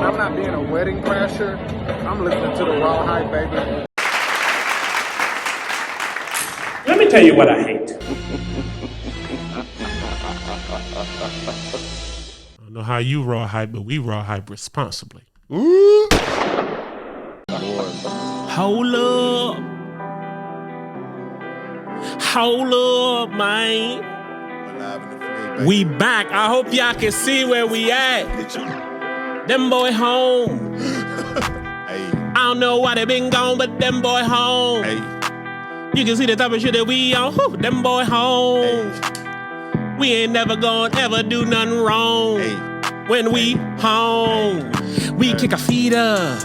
I'm not being a wedding crasher, I'm listening to the Raw Hype, baby. Let me tell you what I hate. I don't know how you raw hype, but we raw hype responsibly. Ooh. Hold up. Hold up, man. We back. I hope y'all can see where we at. Them boy home. Hey. I don't know why they been gone, but them boy home. Hey. You can see the type of shit that we on. Whew, them boy home. Hey. We ain't never gonna ever do nothing wrong. Hey. When we home, we kick our feet up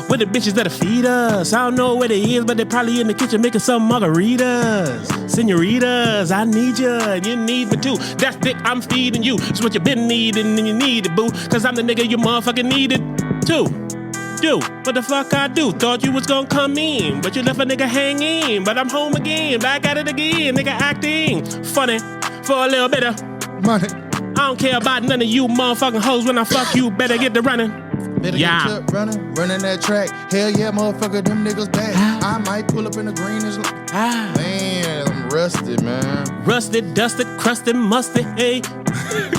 with the bitches that'll feed us. I don't know where they is, but they probably in the kitchen making some margaritas. Senoritas, I need you, and you need me too. That's dick I'm feeding you. It's what you been needing, and you need it, boo. Cause I'm the nigga you motherfucking needed too. Do what the fuck I do? Thought you was gonna come in, but you left a nigga hanging. But I'm home again, back at it again, nigga acting funny for a little bit of money. I don't care about none of you motherfucking hoes. When I fuck you, better get to running. Better Yeah. get to running that track. Hell yeah, motherfucker, them niggas back. I might pull up in the greenish. Man, I'm rusted, man. Rusted, dusted, crusted, musty, hey.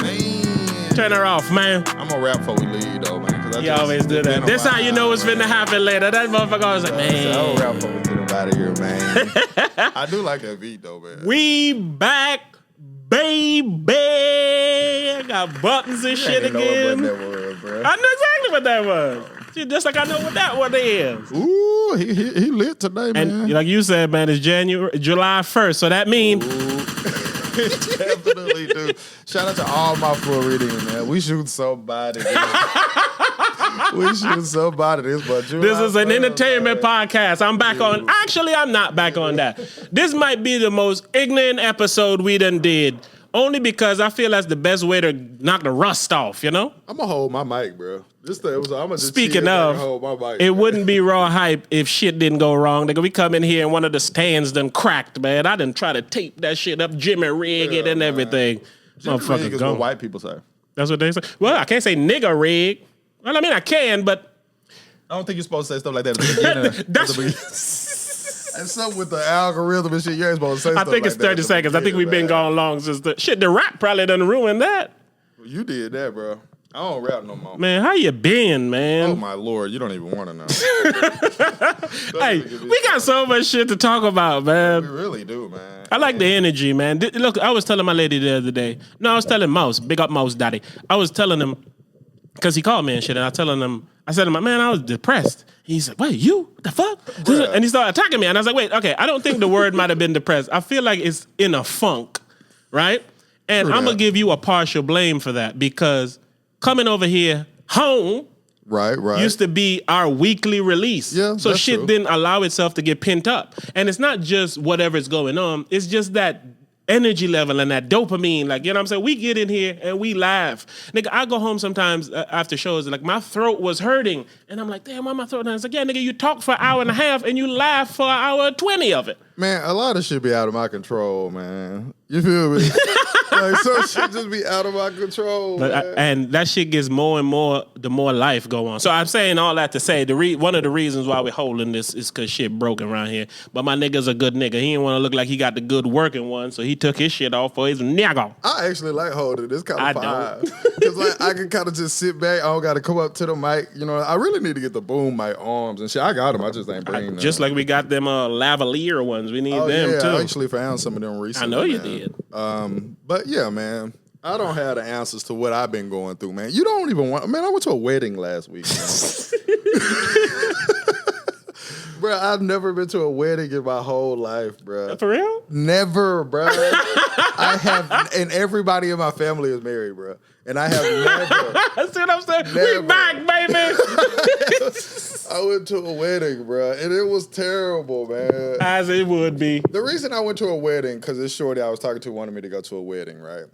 Man. Turn her off, man. I'm gonna rap before we leave, though, man. You always do that. This how you know what's finna happen later. That motherfucker always like, man. I'll rap before we get him out of here, man. I do like that beat, though, man. We back, baby. I got buttons and shit I didn't again. know what button that was, bro. I know exactly what that was. See, just like I know what that one is. Ooh, he lit today, man. And like you said, man, it's July 1st. So that means Definitely do. Shout out to all my Floridians, man. We shoot somebody. We shoot somebody this, but this is an entertainment podcast. I'm back on. Actually, I'm not back on that. This might be the most ignorant episode we done did. Only because I feel that's the best way to knock the rust off, you know? I'm gonna hold my mic, bro. I'm gonna just Speaking chill of, and hold my mic, it man. wouldn't be raw hype if shit didn't go wrong. Nigga, we come in here and one of the stands done cracked, man. I done try to tape that shit up, Jimmy rig it and man. everything. Jimmy Motherfucker rig is gone. what white people say. That's what they say. Well, I can't say nigga rig. Well, I mean, I can, but I don't think you're supposed to say stuff like that at the beginning. that's... And something with the algorithm and shit, you ain't supposed to say I stuff think like it's that 30 at the seconds. I think we've been beginning, man. gone long since the rap probably done ruined that. You did that, bro. I don't rap no more. Man, how you been, Oh man? my lord, you don't even want to know. Hey, we got so much shit to talk about, We man. really do, man. I like the energy, man. Look, I was telling my lady the other day. No, I was telling Mouse, big up Mouse Daddy. I was telling him, because he called me and shit, and I said to him, man, I was depressed. He's like, wait, you? What the fuck? Bruh. And he started attacking me, and I was like, wait, okay, I don't think the word might have been depressed. I feel like it's in a funk, right? And True I'm going that. to give you a partial blame for that, because coming over here home Right. used to be our weekly release. Yeah, so that's shit true. didn't allow itself to get pent up. And it's not just whatever's going on. It's just that energy level and that dopamine. Like, you know what I'm saying? We get in here and we laugh. Nigga, I go home sometimes after shows, like my throat was hurting. And I'm like, damn, why my throat hurting? It's like, yeah, nigga, you talk for an hour and a half and you laugh for an hour and 20 of it. Man, a lot of shit be out of my control, man. You feel me? Like, some shit just be out of my control, man. And that shit gets more and more the more life go on. So I'm saying all that to say one of the reasons why we're holding this is because shit broken around here. But my nigga's a good nigga. He didn't want to look like he got the good working one, so he took his shit off for his nigga. I actually like holding it. It's kind I of don't. fine. Because like, I can kind of just sit back. I don't got to come up to the mic. You know, I really need to get the boom mic arms and shit. I got them. I just ain't bringing them. Just like we got them lavalier ones. We need them yeah, too. I actually found some of them recently. I know you man. did. But yeah, man. I don't have the answers to what I've been going through, man. You don't even want... Man, I went to a wedding last week, man. Bro, I've never been to a wedding in my whole life, bro. For real? Never, bro. I have... And everybody in my family is married, bro. And I have never... That's what I'm saying. Never. We back, baby. I went to a wedding, bro, and it was terrible, man. As it would be. The reason I went to a wedding, because this shorty I was talking to wanted me to go to a wedding, right?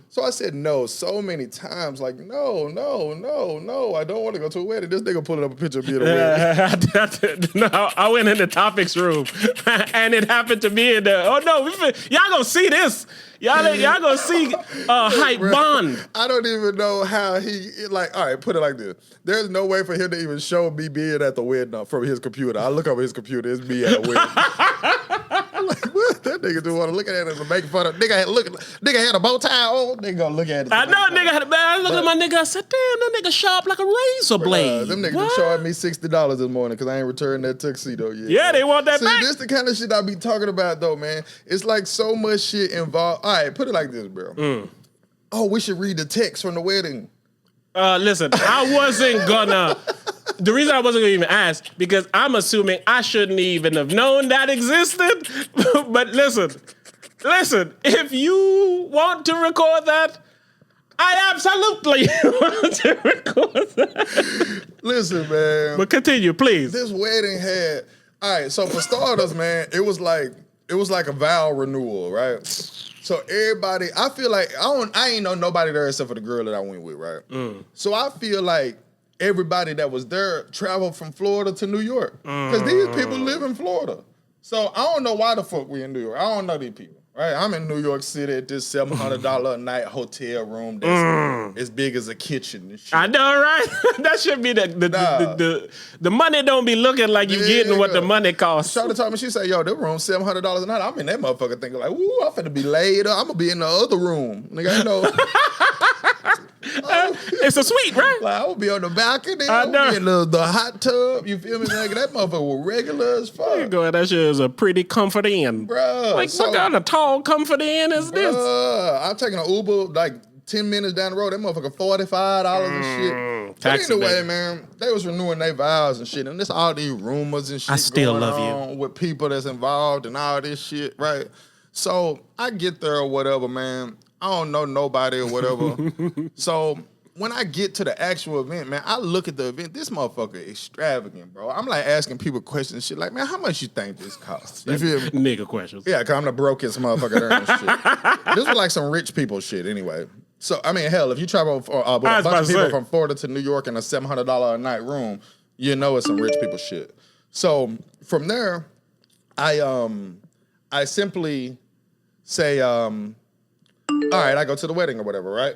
So I said no so many times, like, no, I don't want to go to a wedding. This nigga pulling up a picture of me at a wedding. No, I went in the topics room, and it happened to be in the. Oh no, y'all gonna see this. Y'all gonna see Hype Bond. I don't even know how he, like, all right, put it like this. There's no way for him to even show me being at the wedding from his computer. I look over his computer, it's me at a wedding. I'm like, what? That nigga do want to look at it as a making fun of. Nigga had a bow tie on. Nigga gonna look at it. I know nigga had a bad. I looked at my nigga, I said, damn, that nigga sharp like a razor blade. Them niggas What? charged me $60 this morning because I ain't returned that tuxedo yet. Yeah, they want that See, back. this the kind of shit I be talking about though, man. It's like so much shit involved. All right, put it like this, bro. Oh, we should read the text from the wedding. Listen, I wasn't gonna. The reason I wasn't gonna even ask because I'm assuming I shouldn't even have known that existed. But listen, if you want to record that, I absolutely want to record that. Listen, man. But continue, please. This wedding had, all right, so for starters, man, it was like a vow renewal, right? So everybody, I feel like I ain't know nobody there except for the girl that I went with, right? So I feel like everybody that was there traveled from Florida to New York because these people live in Florida. So I don't know why the fuck we in New York. I don't know these people. Right, I'm in New York City at this $700 a night hotel room that's as big as a kitchen and shit. I know, right? That should be the money don't be looking like you getting what the money costs. Shawty told me, she said, yo, that room $700 a night. I'm in that motherfucker thinking like, ooh, I'm finna be laid up. I'm gonna be in the other room. Nigga, I know. It's a suite, right? Like, I would be on the balcony. I know. I would be in the hot tub. You feel me? Nigga, that motherfucker was regular as fuck. That shit is a pretty comfort inn. Bruh. Like, what kind of tall comfort inn is this? I'm taking an Uber like 10 minutes down the road. That motherfucker $45 and shit. But taxi, anyway, baby. man, they was renewing their vows and shit. And there's all these rumors and shit I still going love you. on with people that's involved and all this shit, right? So I get there or whatever, man. I don't know nobody or whatever. So when I get to the actual event, man, I look at the event. This motherfucker extravagant, bro. I'm like asking people questions and shit like, man, how much you think this costs? You feel me? Nigga questions. Yeah, because I'm the brokest motherfucker there and shit. This was like some rich people shit anyway. So, I mean, hell, if you travel with a bunch of people from Florida to New York in a $700 a night room, you know it's some rich people shit. So from there, I simply say, all right, I go to the wedding or whatever, right?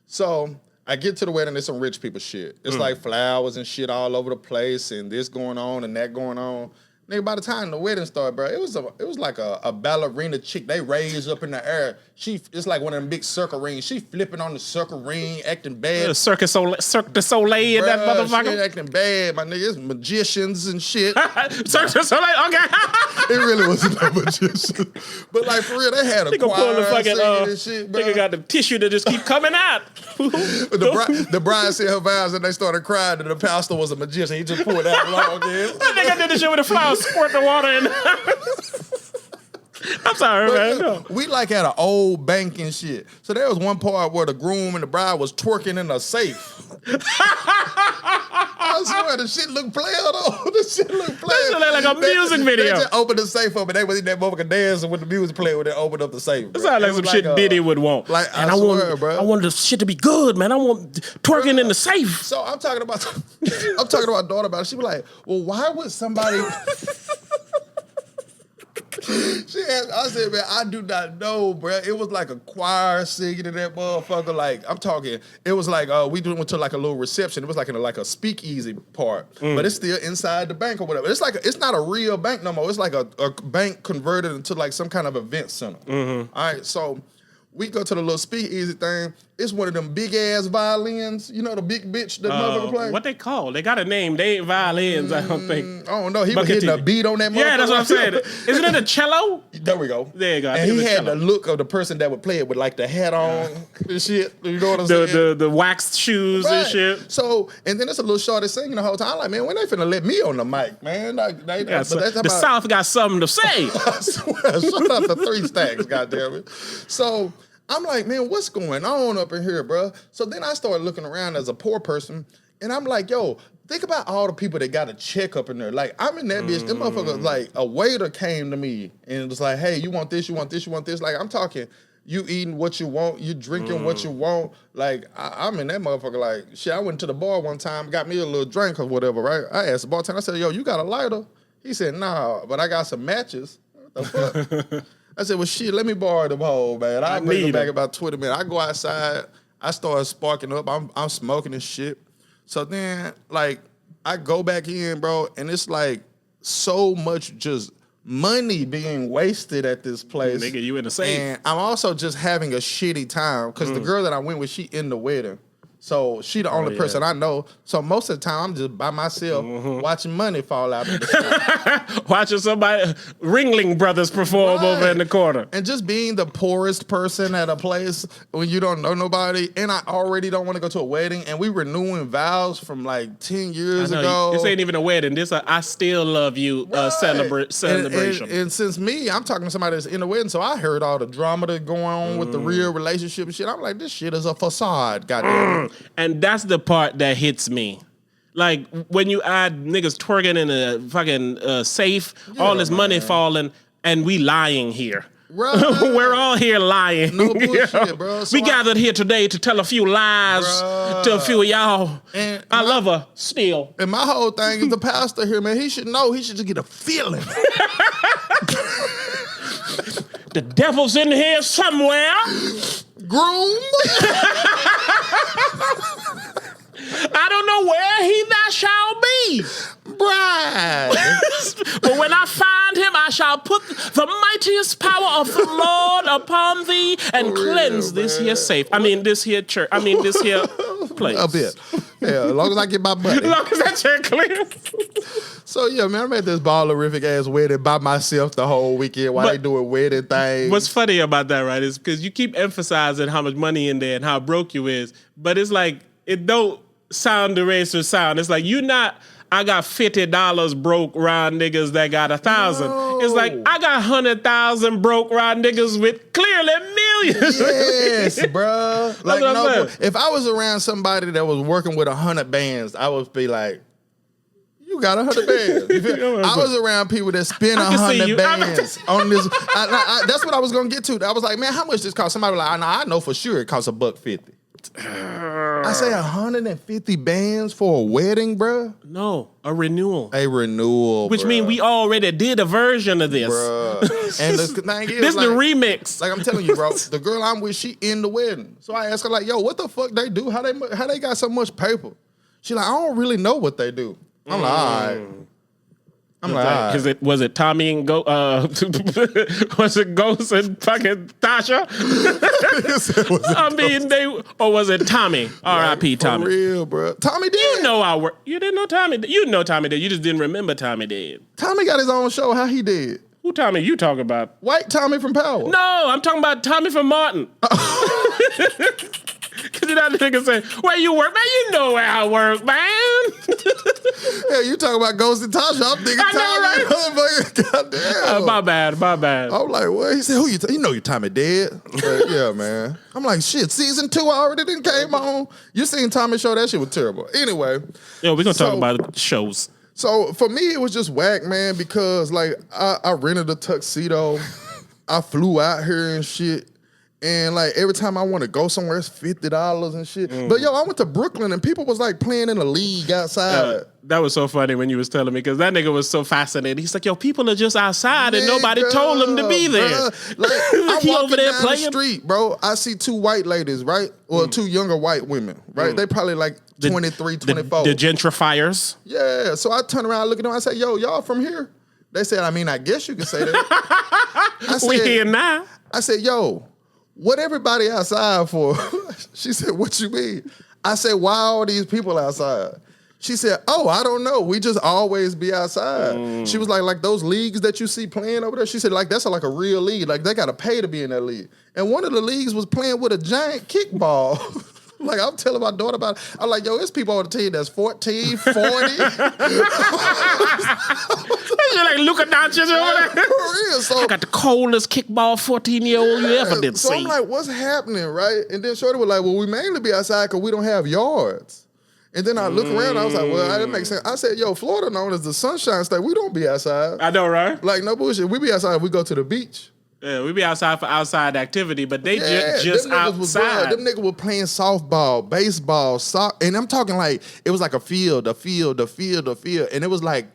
So I get to the wedding, there's some rich people shit. It's like flowers and shit all over the place and this going on and that going on. Nigga, by the time the wedding started, bro, it was like a ballerina chick. They raised up in the air. It's like one of them big circle rings. She flipping on the circle ring, acting bad. Cirque du Soleil in that Bruh, motherfucker. She acting bad, my nigga. It's magicians and shit. Cirque du Soleil, okay. It really wasn't no magician. But like for real, they had a Nigga pull the choir fucking, singing and shit, bro. nigga got the tissue that just keep coming out. The bride said her vows and they started crying and the pastor was a magician. He just pulled that long in. That nigga did the shit with the flowers, squirt the water in. I'm sorry, man. Go. We like had an old bank and shit. So there was one part where the groom and the bride was twerking in a safe. I swear, the shit looked player though. The shit looked player. That shit look like a music video. They just opened the safe up and they was in that motherfucker dancing with the music playing when they opened up the safe. That sounds like some shit Diddy would want. Like, and I swear, bro. I want the shit to be good, man. I want twerking in the safe. So I'm talking about my daughter about it. She was like, well, why would somebody... I said, man, I do not know, bro. It was like a choir singing in that motherfucker. Like, I'm talking, it was like, we went to like a little reception. It was like in a speakeasy part, but it's still inside the bank or whatever. It's like, it's not a real bank no more. It's like a bank converted into like some kind of event center. All right, so we go to the little speakeasy thing. It's one of them big ass violins. You know the big bitch that motherfucker play? What they call? They got a name. They ain't violins, I don't think. I don't know. He was hitting a beat on that motherfucker. Yeah, that's what I'm saying. Isn't it a cello? There we go. There you go. And he had the look of the person that would play it with like the hat on and shit. You know what I'm saying? The waxed shoes and shit. So, and then it's a little shorty singing the whole time. I'm like, man, when they finna let me on the mic, man? Like, the South got something to say. I swear, shout out to 3 Stacks, goddammit. So I'm like, man, what's going on up in here, bro? So then I started looking around as a poor person, and I'm like, yo, think about all the people that got a check up in there. Like, I'm in that bitch. Them motherfuckers, like, a waiter came to me and it was like, hey, you want this, you want this, you want this. Like, I'm talking, you eating what you want, you drinking what you want. Like, I'm in that motherfucker. Like, shit, I went to the bar one time, got me a little drink or whatever, right? I asked the bartender, I said, yo, you got a lighter? He said, nah, but I got some matches. What the fuck? I said, well, shit, let me borrow the pole, man. I'll bring need it back in 'em. about 20 minutes. I go outside. I start sparking up. I'm smoking and shit. So then, like, I go back in, bro, and it's like so much just money being wasted at this place. Nigga, you in the safe. And I'm also just having a shitty time because the girl that I went with, she in the wedding. So she the only yeah. person I know. So most of the time, I'm just by myself watching money fall out of the sky. Watching somebody, Ringling Brothers perform over Right. in the corner. And just being the poorest person at a place when you don't know nobody, and I already don't want to go to a wedding, and we renewing vows from like 10 years I know, ago. this ain't even a wedding. This a I still love you Right. celebration. And since me, I'm talking to somebody that's in the wedding, so I heard all the drama that's going on with the real relationship and shit. I'm like, this shit is a facade, goddamn. And that's the part that hits me. Like when you add niggas twerking in a fucking safe, all this money falling, and we lying here. Right. We're all here lying. No bullshit, You know? bro. So We gathered here today to tell a few lies Bruh. to a few of y'all. And I love her still. And my whole thing is the pastor here, man. He should know. He should just get a feeling. The devil's in here somewhere. Groom. I don't know where he thou shall be. Bride. But when I find him, I shall put the mightiest power of the Lord upon thee and cleanse this here safe. I mean, this here church. I mean, this here place. A bit. Yeah, as long as I get my money. As long as that chair clear. So, yeah, man, I'm at this ballerific ass wedding by myself the whole weekend while But- they doing wedding things. What's funny about that, right, is because you keep emphasizing how much money in there and how broke you is, but it's like, it don't sound the racer sound. It's like, you not, I got $50 broke round niggas that got 1,000. No. It's like, I got 100,000 broke round niggas with clearly millions. Yes, bro. Like, what I'm no, saying. if I was around somebody that was working with 100 bands, I would be like, you got 100 bands. You feel- I was around people that spend I can see 100 you. bands on this. That's what I was gonna get to. I was like, man, how much this cost? Somebody was like, I know for sure it costs $150. I say 150 bands for a wedding, bro. No, a renewal. A renewal, Which bruh. means we already did a version of this. Bruh. And the thing is, This like, the remix. like I'm telling you, bro, the girl I'm with, she in the wedding. So I asked her, like, yo, what the fuck they do? How they got so much paper? She like, I don't really know what they do. I'm like, all right. I'm like, all right. Was it Tommy and was it Ghost and fucking Tasha? I mean, or was it Tommy? R.I.P. For Tommy. real, bro. Tommy did. You know our work. You didn't know Tommy. You know Tommy did. You just didn't remember Tommy did. Tommy got his own show. How he did? Who Tommy you talking about? White Tommy from Power. No, I'm talking about Tommy from Martin. Cause that nigga say, where you work? Man, you know where I work, man. Yeah, you talking about Ghost and Tasha. I'm thinking I know, Tommy. Goddamn. My bad. I'm like, what? He said, who you? You know your Tommy dead. But yeah, man. I'm like, shit. Season 2 already didn't came on. You seen Tommy show? That shit was terrible. Anyway, Yo, we're gonna talk So- about shows. so for me, it was just whack, man. Because like I rented a tuxedo. I flew out here and shit. And like every time I want to go somewhere, it's $50 and shit. But yo, I went to Brooklyn and people was like playing in a league outside. That was so funny when you was telling me because that nigga was so fascinated. He's like, yo, people are just outside and nobody told them to be there. Bruh. Like, I'm He walking over there down playing? the street, bro. I see 2 white ladies, right? Or 2 younger white women, right? They probably like 23, 24. The gentrifiers. Yeah. So I turn around, look at them. I say, yo, y'all from here? They said, I mean, I guess you could say that. I said, We here now. I said, yo, what everybody outside for? She said, what you mean? I said, why all these people outside? She said, oh, I don't know. We just always be outside. She was like those leagues that you see playing over there. She said, like, that's like a real league. Like, they got to pay to be in that league. And one of the leagues was playing with a giant kickball. Like, I'm telling my daughter about it. I'm like, yo, there's people on the team that's 14, 40. You're like Luka Doncic over there. For real. So, I got the coldest kickball 14-year-old you ever did so see. I'm like, what's happening, right? And then Shorty was like, well, we mainly be outside because we don't have yards. And then I look around, I was like, well, that makes sense. I said, yo, Florida known as the Sunshine State. We don't be outside. I know, right? Like, no bullshit. We be outside if we go to the beach. Yeah, we be outside for outside activity, but they Yeah, just them niggas was, outside. them niggas were playing softball, baseball, soccer. And I'm talking like, it was like a field. And it was like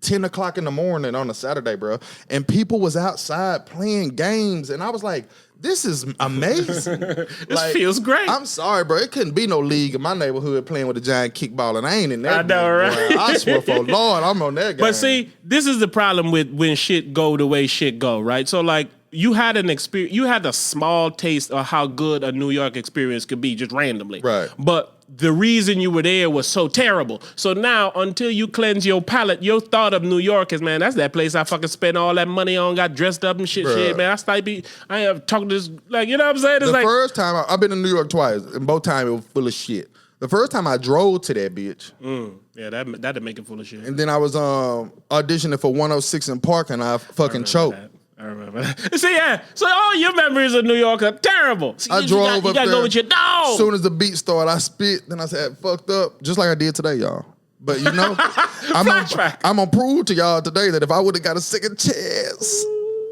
10 o'clock in the morning on a Saturday, bro. And people was outside playing games. And I was like, this is amazing. This feels great. I'm sorry, bro. It couldn't be no league in my neighborhood playing with a giant kickball, and I ain't in that. I know, right? Boy. I swear for Lord, I'm on that game. But see, this is the problem with when shit go the way shit go, right? So like you had an experience, you had a small taste of how good a New York experience could be just randomly. Right. But the reason you were there was so terrible. So now, until you cleanse your palate, your thought of New York is, man, that's that place I fucking spent all that money on, got dressed up and shit, Bruh. man. I have talked to this, like, you know what I'm saying? It's the like, first time I've been to New York twice, and both times it was full of shit. The first time I drove to that bitch, yeah, that'd make it full of shit. and then I was auditioning for 106 in Park, and I fucking choked. I remember that. See, yeah. So all your memories of New York are terrible. See, I drove you up gotta there. go with your dog. As soon as the beat started, I spit. Then I said, fucked up, just like I did today, y'all. But you know, Flashback. I'm gonna prove to y'all today that if I would have got a second chance,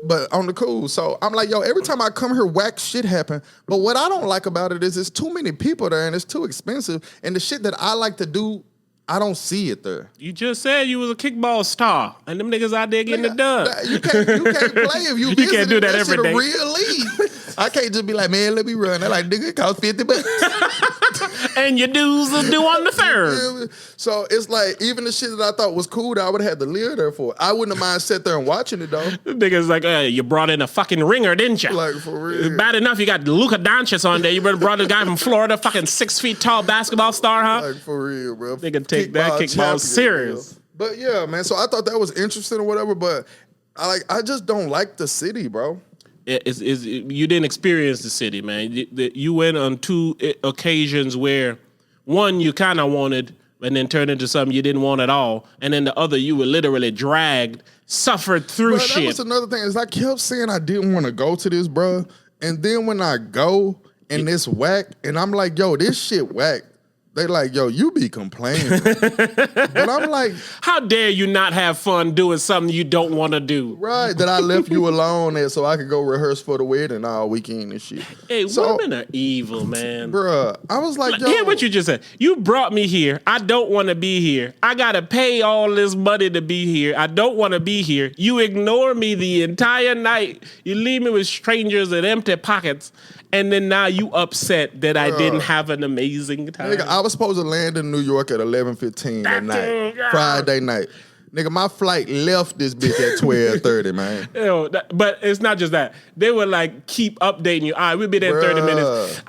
but on the cool. So I'm like, yo, every time I come here, whack shit happen. But what I don't like about it is it's too many people there and it's too expensive. And the shit that I like to do, I don't see it there. You just said you was a kickball star, and them niggas out there getting it done. You can't play if you You can't do that every shit day. A real league. I can't just be like, man, let me run. They're like, nigga, it costs $50. And your dues are due on the third. So it's like, even the shit that I thought was cool that I would have had to live there for. I wouldn't have mind sit there and watching it though. The niggas like, you brought in a fucking ringer, didn't you? Like, for real. Bad enough you got Luka Doncic on there. You brought a guy from Florida, fucking 6 feet tall basketball star, huh? Like, for real, bro. Nigga, take that kickball champion, serious. bro. But yeah, man. So I thought that was interesting or whatever, but I just don't like the city, bro. You didn't experience the city, man. You went on 2 occasions where one you kind of wanted and then turned into something you didn't want at all, and then the other you were literally dragged, suffered through Bro, shit. that was another thing. Is I kept saying I didn't want to go to this, bro, and then when I go and it's whack, and I'm like, yo, this shit whack. They like, yo, you be complaining. But I'm like, How dare you not have fun doing something you don't want to do? right, that I left you alone there so I could go rehearse for the wedding all weekend and shit. Hey, So, women are evil, man. bruh, I was like, yo. Hear what you just said. You brought me here. I don't want to be here. I got to pay all this money to be here. I don't want to be here. You ignore me the entire night. You leave me with strangers and empty pockets. And then now you upset that I didn't have an amazing time. Nigga, I was supposed to land in New York at 11:15 that night, yeah. Friday night. Nigga, my flight left this bitch at 12:30, man. Ew, but it's not just that. They would like keep updating you. All right, we'll be there in 30 minutes.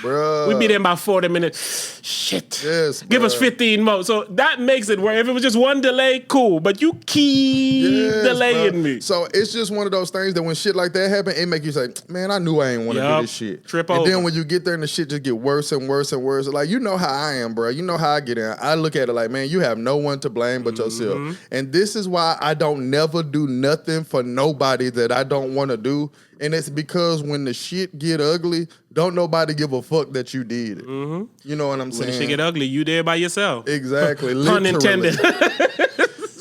Bruh. We'll be there in about 40 minutes. Shit. Yes, Give us bruh. 15 more. So that makes it where if it was just one delay, cool. But you keep Yes, delaying bruh. me. So it's just one of those things that when shit like that happen, it make you say, man, I knew I ain't want to Yup. do this shit. Trip and over. then when you get there and the shit just get worse and worse and worse, like, you know how I am, bro. You know how I get in. I look at it like, man, you have no one to blame but yourself. And this is why I don't never do nothing for nobody that I don't want to do. And it's because when the shit get ugly, don't nobody give a fuck that you did it. You know what I'm When the saying? shit get ugly, you there by yourself. Exactly. Pun literally. intended.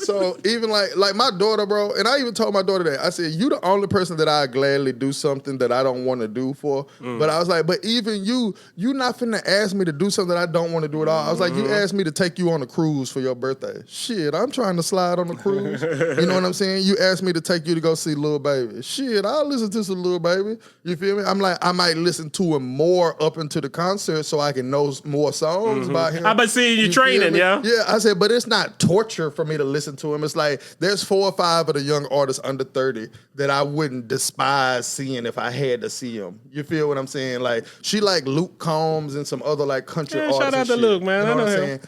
So even like my daughter, bro, and I even told my daughter that. I said, you the only person that I gladly do something that I don't want to do for. But I was like, but even you not finna ask me to do something that I don't want to do at all. I was like, you asked me to take you on a cruise for your birthday. Shit, I'm trying to slide on a cruise. You know what I'm saying? You asked me to take you to go see Lil Baby. Shit, I'll listen to some Lil Baby. You feel me? I'm like, I might listen to him more up into the concert so I can know more songs about him. I've been seeing you feel training, me? yeah? Yeah, I said, but it's not torture for me to listen to him. It's like there's 4 or 5 of the young artists under 30 that I wouldn't despise seeing if I had to see them. You feel what I'm saying? Like she like Luke Combs and some other like country artists. shout out and to shit. Luke, man. You know I know what I'm him. saying?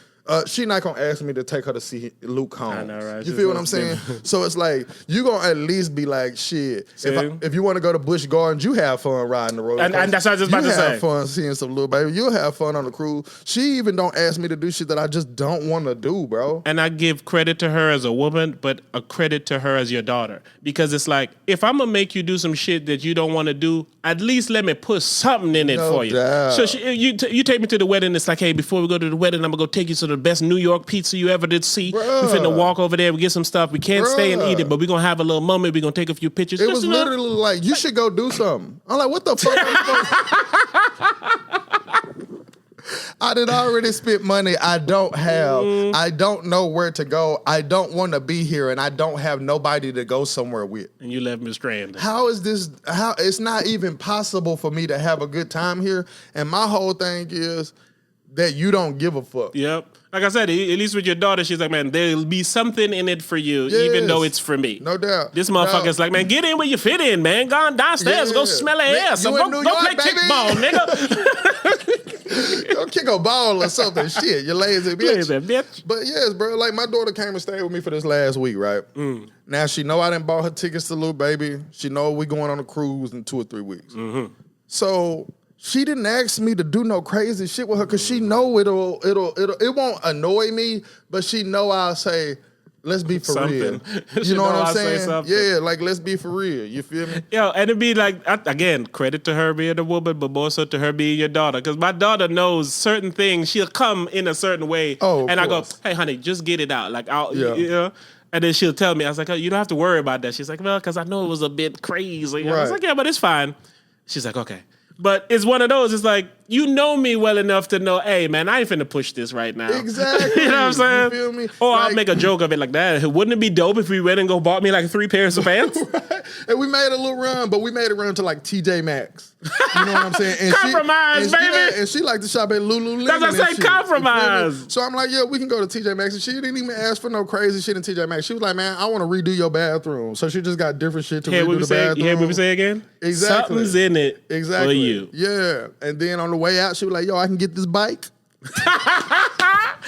She not gonna ask me to take her to see Luke Combs. I know, right? You Just feel what wanna I'm saying? spin. So it's like you gonna at least be like, shit. See? If you want to go to Busch Gardens, you have fun riding the roller And coaster. that's what I was just about you to say. have fun seeing some Lil Baby. You'll have fun on the cruise. She even don't ask me to do shit that I just don't want to do, bro. And I give credit to her as a woman, but a credit to her as your daughter. Because it's like, if I'm going to make you do some shit that you don't want to do, at least let me put something in it No for you. doubt. So you take me to the wedding, it's like, hey, before we go to the wedding, I'm going to go take you to the best New York pizza you ever did see. Bruh. We finna walk over there, we get some stuff. We can't stay and eat it, Bruh. but we're going to have a little moment. We're going to take a few pictures. It Just was enough. literally like, you should go do something. I'm like, what the fuck? I did already spent money I don't have. I don't know where to go. I don't want to be here, and I don't have nobody to go somewhere with. And you left me stranded. How is this? How it's not even possible for me to have a good time here? And my whole thing is that you don't give a fuck. Yep. Like I said, at least with your daughter, she's like, man, there'll be something in it for you, even though it's for me. No doubt. This motherfucker's like, man, get in where you fit in, man. Go on downstairs, go smell the air. So go play kickball, nigga. Go kick a ball or something. Shit, you lazy bitch. Lazy bitch. But yes, bro, like my daughter came and stayed with me for this last week, right? Now she know I didn't bought her tickets to Little Baby. She know we going on a cruise in 2 or 3 weeks. So she didn't ask me to do no crazy shit with her because she know it won't annoy me, but she know I'll say, let's be for real. You know what I'm saying? Yeah, like let's be for real. You feel me? Yo, and it'd be like, again, credit to her being a woman, but more so to her being your daughter. Because my daughter knows certain things. She'll come in a certain way. Oh, and I go, course. hey, honey, just get it out. Like, Yeah. you know? And then she'll tell me, I was like, oh, you don't have to worry about that. She's like, well, because I know it was a bit crazy. I was like, yeah, but it's fine. She's like, okay. But it's one of those, it's like, you know me well enough to know, hey, man, I ain't finna push this right now. Exactly. You know what I'm saying? You feel me? Or I'll Like- make a joke of it like that. Wouldn't it be dope if we went and bought me like 3 pairs of pants? And we made a little run, but we made it run to like TJ Maxx. You know what I'm saying? And Compromise, baby. And she liked to shop at Lululemon. That's what I and say, shit. You feel compromise. me? So I'm like, yeah, we can go to TJ Maxx. And she didn't even ask for no crazy shit in TJ Maxx. She was like, man, I want to redo your bathroom. So she just got different shit to redo the bathroom. You hear what we say again? Exactly. Something's in it Exactly. for you. Yeah. And then on the way out, she was like, yo, I can get this bike.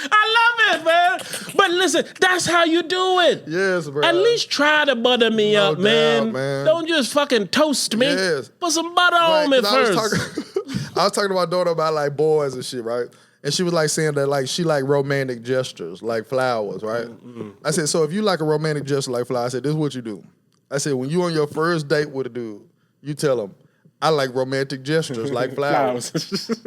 I love it, man. But listen, that's how you do it. Yes, bro. At least try to butter me No up, man. doubt, man. Don't just fucking toast me. Yes. Put some butter on me 'cause first. I was talking to my daughter about like boys and shit, right? And she was like saying that like she like romantic gestures, like flowers, right? I said, so if you like a romantic gesture like flowers, I said, this is what you do. I said, when you on your first date with a dude, you tell him, I like romantic gestures like flowers.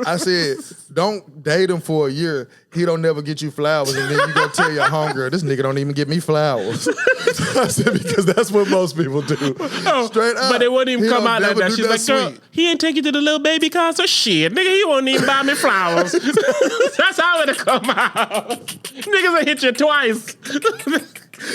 I said, don't date him for a year. He don't never get you flowers, and then you go tell your homegirl, this nigga don't even get me flowers. I said, because that's what most people do. Straight up. But it wouldn't even He come don't out like never that. do She's like, girl, sweet. he ain't take you to the Lil Baby concert? Shit, nigga, he won't even buy me flowers. That's how it'll come out. Niggas will hit you twice.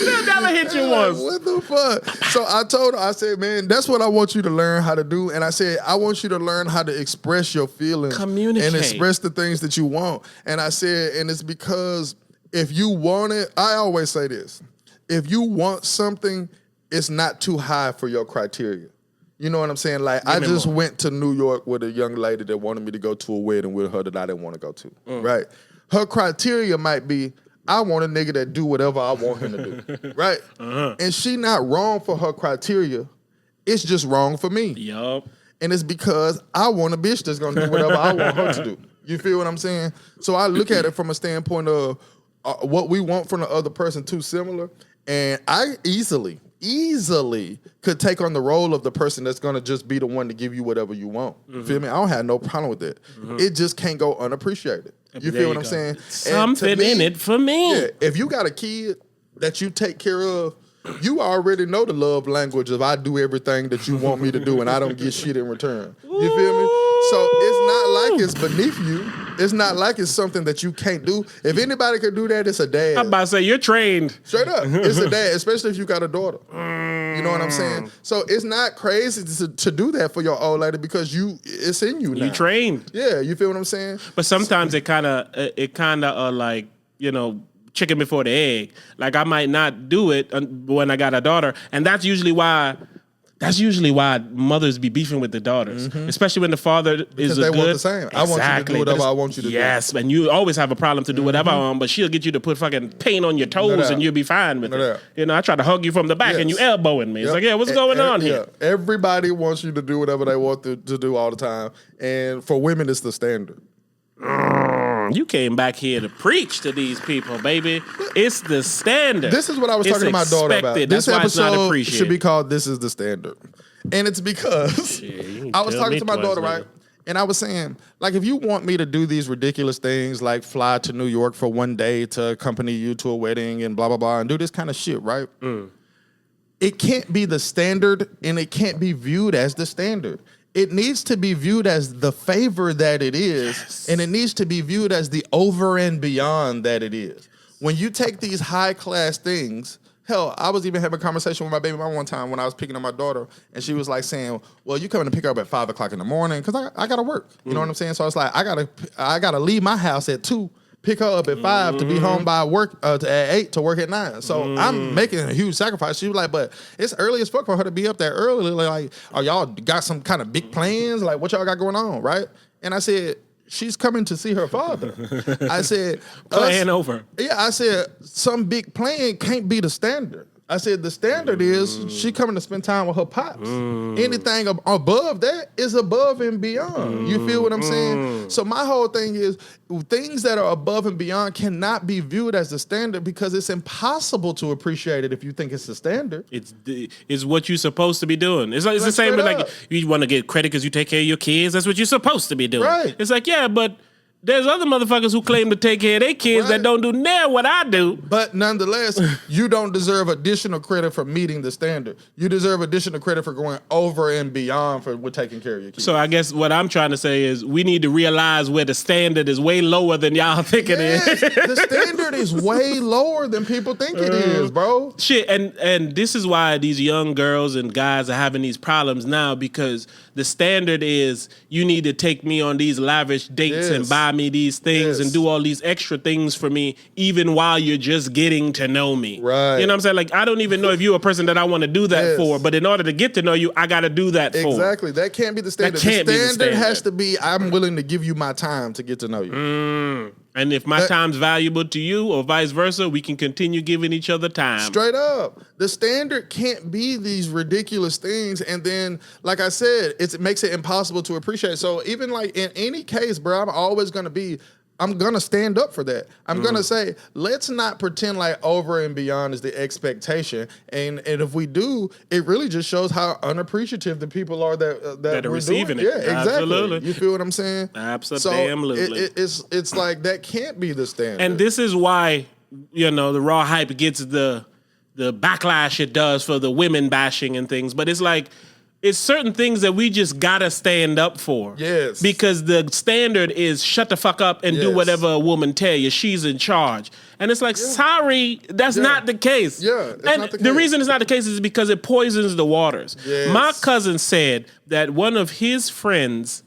They'll never hit you once. What the fuck? So I told her, I said, man, that's what I want you to learn how to do. And I said, I want you to learn how to express your feelings. Communicate. And express the things that you want. And I said, and it's because if you want it, I always say this. If you want something, it's not too high for your criteria. You know what I'm saying? Like, I just went to New York with a young lady that wanted me to go to a wedding with her that I didn't want to go to, right? Her criteria might be, I want a nigga that do whatever I want him to do, right? And she not wrong for her criteria. It's just wrong for me. Yup. And it's because I want a bitch that's going to do whatever I want her to do. You feel what I'm saying? So I look at it from a standpoint of what we want from the other person too similar. And I easily could take on the role of the person that's going to just be the one to give you whatever you want. You feel me? I don't have no problem with that. It just can't go unappreciated. You There feel what you I'm go. saying? And Something to me, in it for me. yeah, if you got a kid that you take care of, you already know the love language of I do everything that you want me to do and I don't get shit in return. You feel me? So it's not like it's beneath you. It's not like it's something that you can't do. If anybody could do that, it's a dad. I'm about to say, you're trained. Straight up. It's a dad, especially if you got a daughter. You know what I'm saying? So it's not crazy to do that for your old lady because it's in you now. You trained. Yeah, you feel what I'm saying? But sometimes it kind of like, you know, chicken before the egg. Like I might not do it when I got a daughter, and that's usually why mothers be beefing with the daughters, especially when the father is they good. want the same. I want you to do whatever But I want you to do. Yes, and you always have a problem to do whatever I want, but she'll get you to put fucking paint on your toes doubt. and you'll be fine with No it. doubt. You know, I try to hug you from the back and you Yes. elbowing me. It's Yep. like, yeah, what's going on here? Yeah. Everybody wants you to do whatever they want to do all the time. And for women, it's the standard. You came back here to preach to these people, baby. It's the standard. This is what I was It's talking to my daughter about. expected. This That's why it's not episode appreciated. should be called This is the Standard. And it's because I was tell talking me to my twice, daughter, nigga. right? And I was saying, like, if you want me to do these ridiculous things like fly to New York for one day to accompany you to a wedding and blah, blah, blah, and do this kind of shit, right? It can't be the standard and it can't be viewed as the standard. it needs to be viewed as the favor that it is, and it needs to be viewed as the over and beyond that it is. When you take these high class things, hell, I was even having a conversation with my baby mom one time when I was picking up my daughter, and she was like saying, "Well, you coming to pick her up at 5 o'clock in the morning because I gotta work." You know what I'm saying? So it's like I gotta leave my house at 2. Pick her up at 5 to be home by work at 8 to work at 9. So I'm making a huge sacrifice. She was like, but it's early as fuck for her to be up there early. Like, are y'all got some kind of big plans? Like, what y'all got going on, right? And I said, she's coming to see her father. I said, Plan over. Yeah, I said, some big plan can't be the standard. I said, the standard is she coming to spend time with her pops. Anything above that is above and beyond. You feel what I'm saying? So my whole thing is things that are above and beyond cannot be viewed as the standard because it's impossible to appreciate it if you think it's the standard. It's what you're supposed to be doing. It's the same with like you want to get credit because you take care of your kids. That's what you're supposed to be doing. Right. It's like, yeah, but there's other motherfuckers who claim to take care of their kids that don't do near what I do. But nonetheless, you don't deserve additional credit for meeting the standard. You deserve additional credit for going over and beyond for taking care of your kids. So I guess what I'm trying to say is we need to realize where the standard is way lower than y'all think it is. The standard is way lower than people think it is, bro. Shit, and this is why these young girls and guys are having these problems now because the standard is you need to take me on these lavish dates and buy me these things and do all these extra things for me even while you're just getting to know me. Right. You know what I'm saying? Like, I don't even know if you're a person that I want to do that for, but in order to get to know you, I got to do that for. Exactly. That can't be the standard. The standard has to be I'm willing to give you my time to get to know you. And if my time's valuable to you or vice versa, we can continue giving each other time. Straight up. The standard can't be these ridiculous things. And then, like I said, it makes it impossible to appreciate. So even like in any case, bro, I'm always going to stand up for that. I'm going to say, let's not pretend like over and beyond is the expectation. And if we do, it really just shows how unappreciative the people are that are we're receiving doing. it. Yeah, exactly. Absolutely. You feel what I'm saying? Absolutely. So it's like that can't be the standard. And this is why, the raw hype gets the backlash it does for the women bashing and things. But it's like, it's certain things that we just gotta stand up for. Yes. Because the standard is shut the fuck up and do whatever a woman tell you. She's in charge. And it's like, sorry, that's not the case. Yeah, that's and not the the case. reason it's not the case is because it poisons the waters. Yes. My cousin said that one of his friends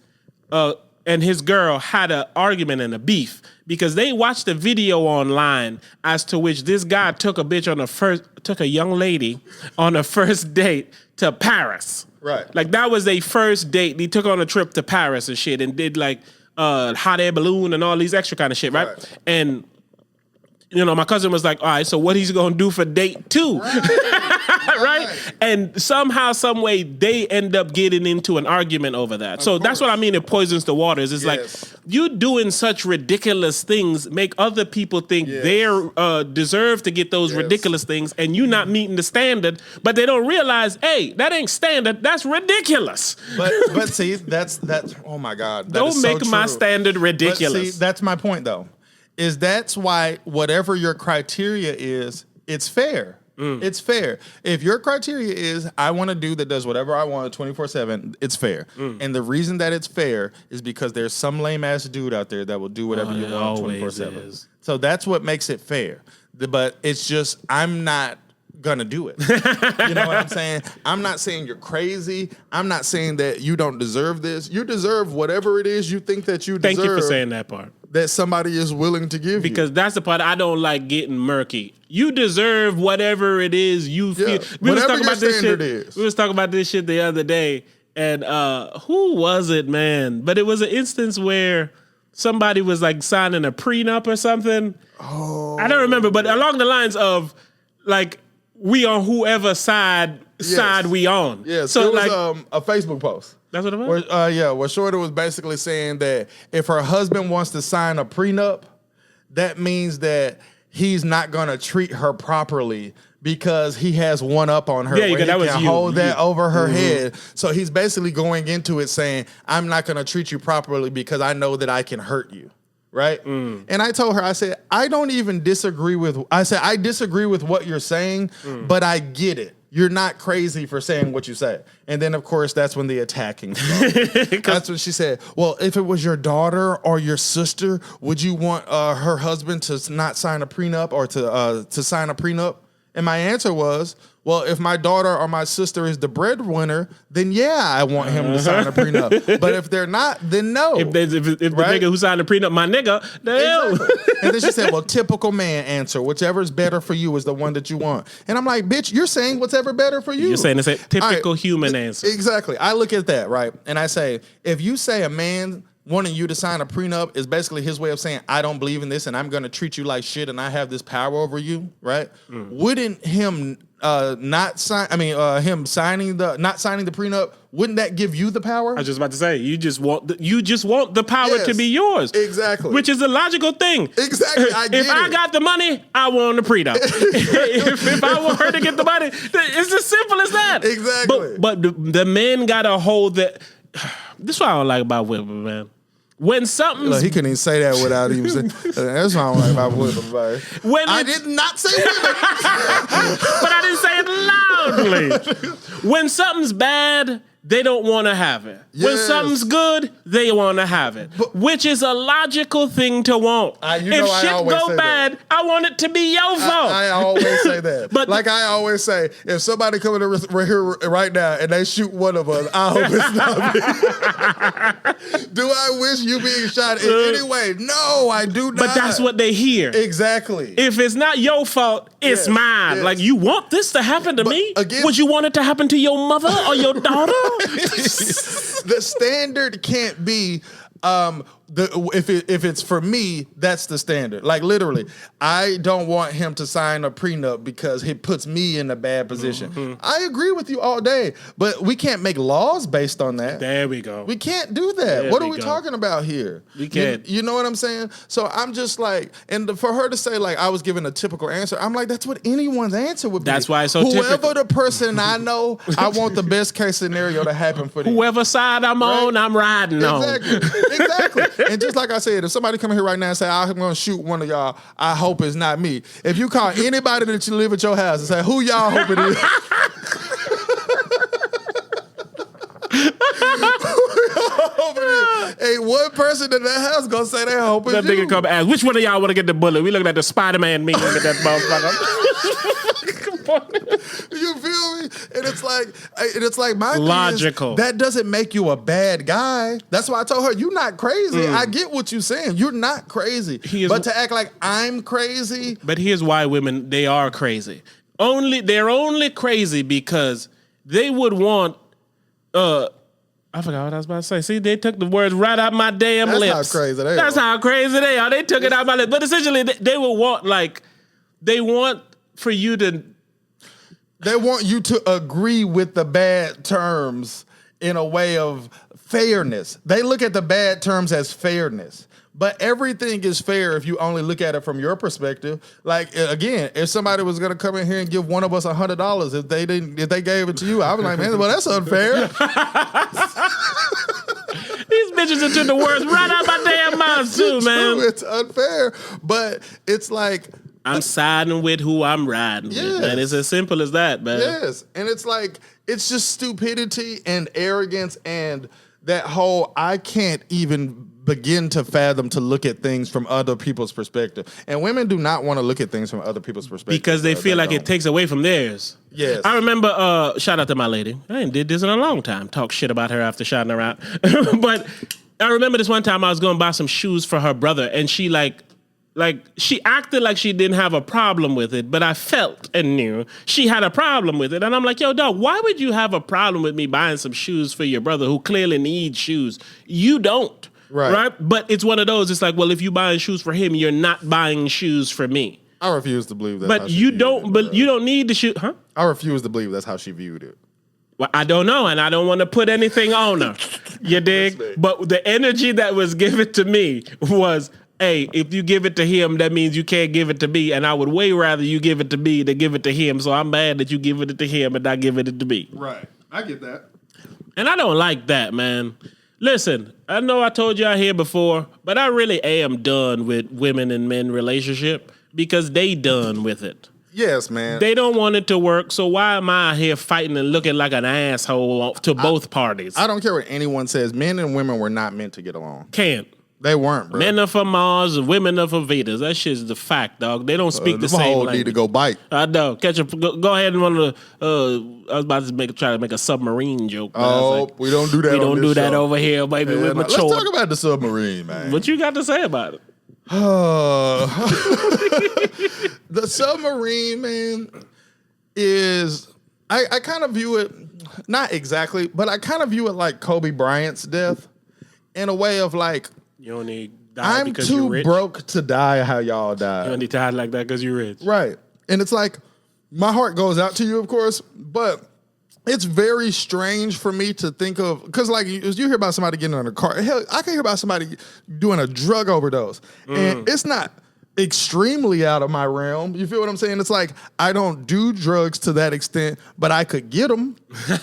and his girl had an argument and a beef because they watched a video online as to which this guy took a young lady on a first date to Paris. Right. Like that was their first date. He took on a trip to Paris and shit and did like hot air balloon and all these extra kind of shit, right? And my cousin was like, all right, so what he's gonna do for date 2? Right? And somehow, some way, they end up getting into an argument over that. So that's what I mean. It poisons the waters. It's like you doing such ridiculous things make other people think they're deserve to get those ridiculous things, and you not meeting the standard. But they don't realize, hey, that ain't standard. That's ridiculous. But see, that's oh my God. Don't make my standard ridiculous. But see, that's my point though. That's why whatever your criteria is, it's fair. It's fair. If your criteria is I want a dude that does whatever I want 24/7, it's fair. And the reason that it's fair is because there's some lame ass dude out there that will do whatever you want 24/7. So that's what makes it fair. But it's just I'm not gonna do it. You know what I'm saying? I'm not saying you're crazy. I'm not saying that you don't deserve this. You deserve whatever it is you think that you deserve. Thank you for saying that part. That somebody is willing to give because that's the part I don't like getting murky. You deserve whatever it is you feel. We was talking about this shit. We was talking about this shit the other day, and who was it, man? But it was an instance where somebody was like signing a prenup or something. Oh, I don't remember, but along the lines of like we on whoever side we on. Yeah, so it was like a Facebook post. That's what it was? Where Shorty was basically saying that if her husband wants to sign a prenup, that means that he's not going to treat her properly because he has one up on her. Yeah, where that he was can you. hold that over her head. So he's basically going into it saying, I'm not going to treat you properly because I know that I can hurt you. Right? And I told her, I said, I disagree with what you're saying, but I get it. you're not crazy for saying what you say. And then, of course, that's when the attacking started. That's when she said, well, if it was your daughter or your sister, would you want her husband to not sign a prenup or to sign a prenup? And my answer was, well, if my daughter or my sister is the breadwinner, then yeah, I want him to sign a prenup. But if they're not, then no. If the nigga who signed the prenup, my nigga, the hell. Exactly. And then she said, well, typical man answer. Whichever's better for you is the one that you want. And I'm like, bitch, you're saying whatever better for you. You're saying it's a typical human answer. Exactly. I look at that, right? And I say, if you say a man wanting you to sign a prenup is basically his way of saying, I don't believe in this and I'm going to treat you like shit and I have this power over you, right? Wouldn't him not signing the prenup, wouldn't that give you the power? I was just about to say, you just want the power to be yours. Exactly. Which is a logical thing. Exactly. If I got the money, I want a prenup. if I want her to get the money, it's as simple as that. Exactly. But the men got to hold that. This is what I don't like about women, man. When something's... Look, he couldn't even say that without even saying... That's what I don't like about women, man. I did not say women. But I didn't say it loudly. When something's bad, they don't want to have it. Yes. When something's good, they want to have it. Which is a logical thing to want. If shit go bad, I want it to be your fault. I always say that. But like I always say, if somebody coming right here right now and they shoot one of us, I hope it's not me. Do I wish you being shot in any way? No, I do not. But that's what they hear. Exactly. If it's not your fault, it's mine. Yes. Like, you want this to happen to me? Again, would you want it to happen to your mother or your daughter? The standard can't be if it's for me, that's the standard. Like literally, I don't want him to sign a prenup because it puts me in a bad position. Mm-hmm. I agree with you all day, but we can't make laws based on that. There we go. We can't do that. What are we talking about here? We can't. You know what I'm saying? So I'm just like, and for her to say like I was giving a typical answer, I'm like, that's what anyone's answer would be. That's why it's so Whoever typical. the person I know, I want the best case scenario to happen for them. Whoever side I'm on, I'm riding on. Exactly. And just like I said, if somebody come here right now and say, I'm going to shoot one of y'all, I hope it's not me. If you call anybody that you live at your house and say, who y'all hope it is? Ain't one person in that house going to say they hope it's that you. Nigga come ask, which one of y'all want to get the bullet? We looking at the Spider-Man meme at that motherfucker. You feel me? And it's like my logical. That doesn't make you a bad guy. That's why I told her, you're not crazy. I get what you're saying. You're not crazy. But to act like I'm crazy. But here's why women, they are crazy. They're only crazy because they would want I forgot what I was about to say. See, they took the words right out my damn lips. That's how crazy they are. That's how crazy they are. They took it out my lips. But essentially, they will want, like, they want for you to... They want you to agree with the bad terms in a way of fairness. They look at the bad terms as fairness. But everything is fair if you only look at it from your perspective. Like, again, if somebody was going to come in here and give one of us $100, if they gave it to you, I was like, man, well, that's unfair. These bitches took the words right out my damn mouth too, man. It's unfair, but it's like... I'm siding with who I'm riding with, man. It's as simple as that, man. Yes, and it's like, it's just stupidity and arrogance and that whole, I can't even begin to fathom to look at things from other people's perspective. And women do not want to look at things from other people's perspective. Because they feel like it takes away from theirs. Yes. I remember, shout out to my lady. I ain't did this in a long time. Talk shit about her after shouting her out. But I remember this one time I was going to buy some shoes for her brother, and she she acted like she didn't have a problem with it, but I felt and knew she had a problem with it. And I'm like, yo, dog, why would you have a problem with me buying some shoes for your brother who clearly needs shoes? You don't. Right? But it's one of those, it's like, well, if you buying shoes for him, you're not buying shoes for me. I refuse to believe that. But you don't need the shoe, huh? I refuse to believe that's how she viewed it. Well, I don't know, and I don't want to put anything on her. You dig? But the energy that was given to me was, hey, if you give it to him, that means you can't give it to me, and I would way rather you give it to me than give it to him, so I'm mad that you giving it to him and not giving it to me. Right. I get that. And I don't like that, man. Listen, I know I told y'all here before, but I really am done with women and men relationship because they done with it. Yes, man. They don't want it to work, so why am I here fighting and looking like an asshole to both parties? I don't care what anyone says. Men and women were not meant to get along. Can't. They weren't, bro. Men are for Mars, women are for Venus. That shit's the fact, dog. They don't speak the same language. need to go bite. I know. Go ahead and I was about to try to make a submarine joke. But I was like, We don't do that. we don't do that over here, baby. Yeah, We're let's mature. talk about the submarine, man. What you got to say about it? The submarine, man, is I kind of view it, not exactly, but I kind of view it like Kobe Bryant's death in a way of like, You only die I'm because you're too rich. broke to die how y'all You died. only die like that because you're rich. Right. And it's like, my heart goes out to you, of course, but it's very strange for me to think of, because like you hear about somebody getting in a car. Hell, I can hear about somebody doing a drug overdose. And it's not extremely out of my realm. You feel what I'm saying? It's like, I don't do drugs to that extent, but I could get them. If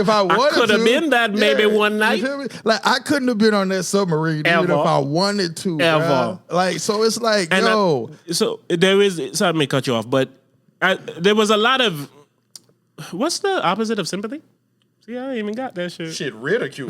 I wanted to. could have been that maybe one night. You feel me? Like, I couldn't have been on that submarine even Ever. if I wanted to. Ever. Bruh. Like, so it's like, And yo. so there is. Sorry, I may cut you off, but there was a lot of. What's the opposite of sympathy? See, I ain't even got that shit. Shit, ridicule.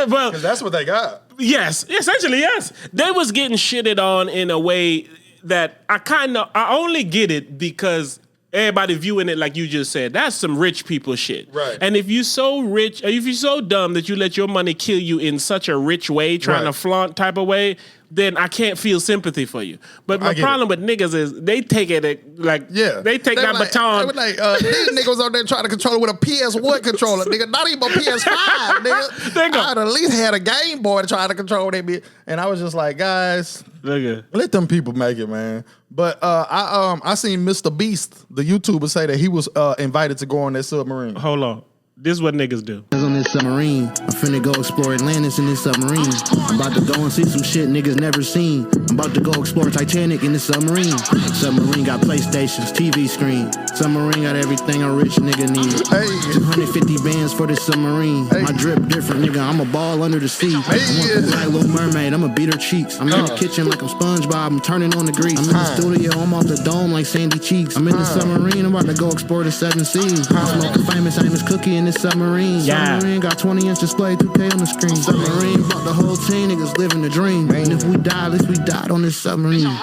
Well, That's what they got. yes, essentially, yes. They was getting shitted on in a way that I only get it because everybody viewing it like you just said. That's some rich people shit. Right. And if you're so rich, if you're so dumb that you let your money kill you in such a rich way, trying to Right. flaunt type of way, then I can't feel sympathy for you. But my problem with niggas is they take it like, they take that baton. They were like, these niggas out there trying to control it with a PS1 controller, nigga. Not even a PS5, nigga. They go- I'd at least had a Game Boy to try to control that bitch. And I was just like, guys, Nigga. let them people make it, man. But I seen Mr. Beast, the YouTuber, say that he was invited to go on that submarine. Hold on. This is what niggas do. On this submarine, I'm finna go explore Atlantis in this submarine. I'm about to go and see some shit niggas never seen. I'm about to go explore Titanic in this submarine. Submarine got PlayStations, TV screen. Submarine got everything a rich nigga need. Hey. 250 bands for this submarine. Hey. My drip different, nigga. I'm a ball under the sea. I'm like Little Mermaid. I'ma beat her cheeks. I'm in the kitchen like I'm SpongeBob. I'm turning on the grease. I'm in the studio. I'm off the dome like Sandy Cheeks. I'm in the submarine. I'm about to go explore the 7 seas. I'm smoking famous cookie in this submarine. Yeah. Submarine got 20-inch display, 2K on the screen. Submarine brought the whole team, niggas living the dream. And if we die, at least we died on this submarine.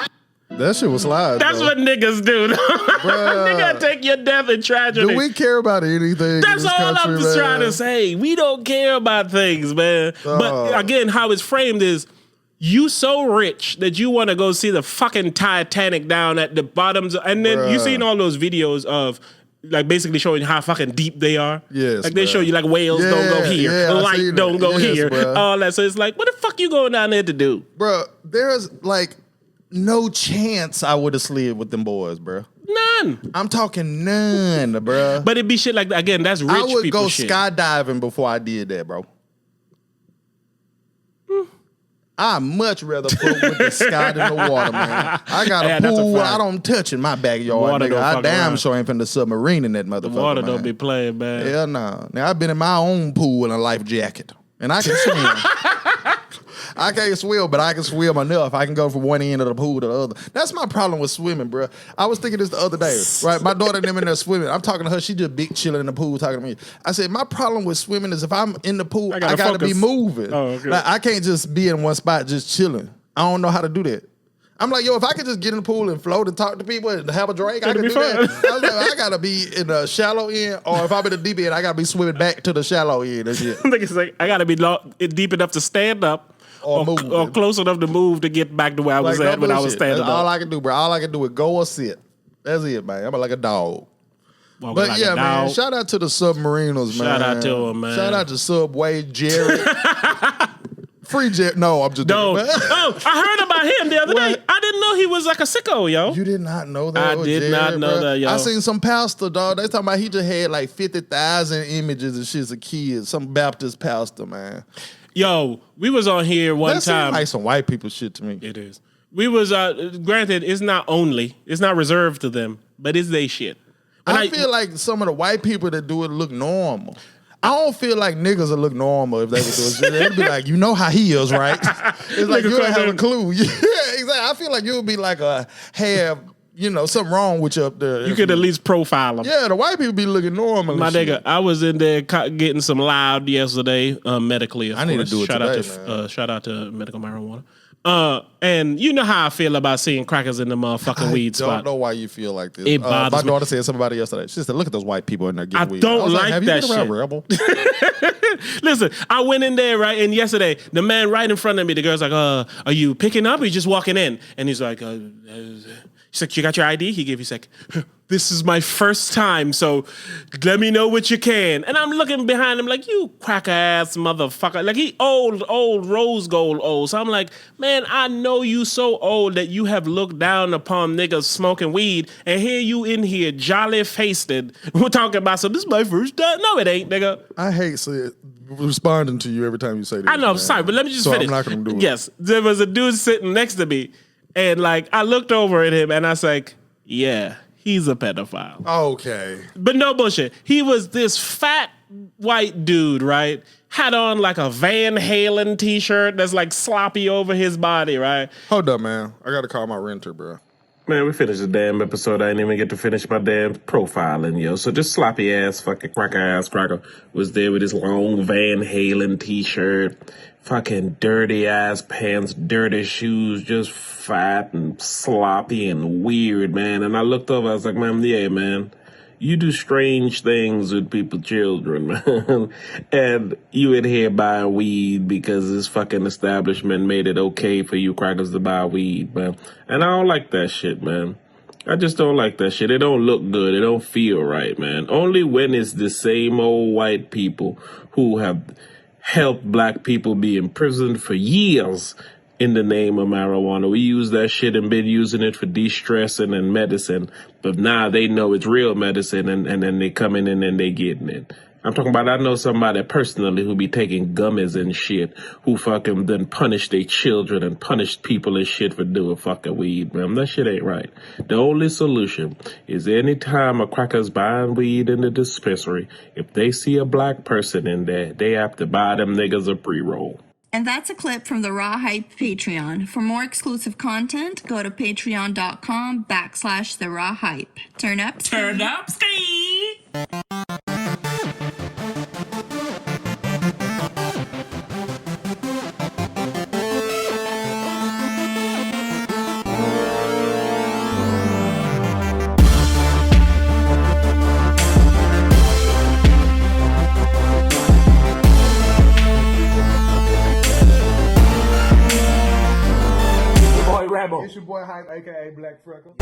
That shit was live. That's what niggas do. Nigga take your death in tragedy. Do we care about anything? That's in this all country, I'm just man? trying to say. We don't care about things, man. But again, how it's framed is you so rich that you want to go see the fucking Titanic down at the bottoms. And then you seen all those videos of like basically showing how fucking deep they are. Yes, like they bruh. show you like whales don't go here, yeah, I light seen don't it. go Yes, here, bruh. all that. So it's like, what the fuck you going down there to do? Bro, there's like no chance I would have slid with them boys, bro. None. I'm talking none, bro. But it'd be shit like that. Again, that's rich I would people go shit. skydiving before I did that, bro. I'd much rather put with the sky than the water, man. I got a Yeah, that's a pool fact. I don't touch in my backyard, Water nigga. don't I fuck damn around. sure ain't finna submarine in that motherfucker, The water man. don't be playing, man. Hell no. Now, I've been in my own pool in a life jacket, and I can swim. I can't swim, but I can swim enough. I can go from one end of the pool to the other. That's my problem with swimming, bro. I was thinking this the other day, right? My daughter and them in there swimming. I'm talking to her. She just big chilling in the pool talking to me. I said, my problem with swimming is if I'm in the pool, I gotta gotta be focus. moving. Oh, okay. Like, I can't just be in one spot just chilling. I don't know how to do that. I'm like, yo, if I could just get in the pool and float and talk to people and have a drink, I That'd can be do that. fun. I was like, I gotta be in the shallow end, or if I'm in the deep end, I gotta be swimming back to the shallow end and shit. Niggas like, I gotta be deep enough to stand up Or move. or close enough to move to get back to where I was Like, at when I was standing That's all up. I can do, bro. All I can do is go or sit. That's it, man. I'm like a dog. Walking But like yeah, a man. dog. Shout out to the Submarinos, man. Shout out to 'em, man. Shout out to Subway, Jerry. Free Jerry. No, I'm just No. joking, man. Oh, I heard about him the other day. What? I didn't know he was like a sicko, yo. You did not know that? I was did not Jerry, know bro? that, yo. I seen some pastor, dog. They talking about he just had like 50,000 images and shit as a kid. Some Baptist pastor, man. Yo, we was on here one That time. seems like some white people shit to me. It is. We was granted, it's not reserved to them, but it's they shit. When I feel like some of the white people that do it look normal. I don't feel like niggas would look normal if they would do it. They'd be like, you know how he is, right? It's like Nigga you don't have a come clue. Yeah, exactly. I feel like you would be like a half something wrong with you up there. You could at least profile them. Yeah, the white people be looking normal. My and shit. nigga, I was in there getting some loud yesterday, medically. Of I need to course. do it shout today, out man. shout out to medical marijuana. And you know how I feel about seeing crackers in the motherfucking weed I don't spot. know why you feel like this. It My bothers me. daughter said something about it yesterday. She said, "Look at those white people in there getting I weed." don't was like Have that you been around shit. Rebel? Listen, I went in there, right? And yesterday, the man right in front of me, the girl's like, are you picking up or you just walking in? And he's like, she's like, you got your ID? He gave you a sec. This is my first time, so let me know what you can. And I'm looking behind him like, you cracker ass motherfucker. Like, he old, rose gold old. So I'm like, man, I know you so old that you have looked down upon niggas smoking weed, and here you in here jolly faced it. We're talking about, so this is my first time. No, it ain't, nigga. I hate responding to you every time you say this. I know, I'm man. sorry, but let me just So finish. I'm not going to do it. Yes, there was a dude sitting next to me, and like I looked over at him, and I was like, yeah, he's a pedophile. Okay. But no bullshit. He was this fat white dude, right? Had on like a Van Halen t-shirt that's like sloppy over his body, right? Hold up, man. I got to call my renter, bro. Man, we finished the damn episode. I didn't even get to finish my damn profiling, yo. So this sloppy ass fucking cracker was there with his long Van Halen t-shirt, fucking dirty ass pants, dirty shoes, just fat and sloppy and weird, man. And I looked over, I was like, man, yeah, man. You do strange things with people's children, man. And you in here buying weed because this fucking establishment made it okay for you crackers to buy weed, man. And I don't like that shit, man. I just don't like that shit. It don't look good. It don't feel right, man. Only when it's the same old white people who have helped black people be imprisoned for years in the name of marijuana. We use that shit and been using it for de-stressing and medicine, but now they know it's real medicine and then they coming in and they getting it. I'm talking about, I know somebody personally who be taking gummies and shit, who fucking then punish their children and punish people and shit for doing fucking weed, man. That shit ain't right. The only solution is anytime a cracker's buying weed in the dispensary, if they see a black person in there, they have to buy them niggas a pre-roll. And that's a clip from the Raw Hype Patreon. For more exclusive content, go to patreon.com/The Raw Hype. Turn up, Steve. Boy, Rebel. It's your boy Hype, aka Black Freckle.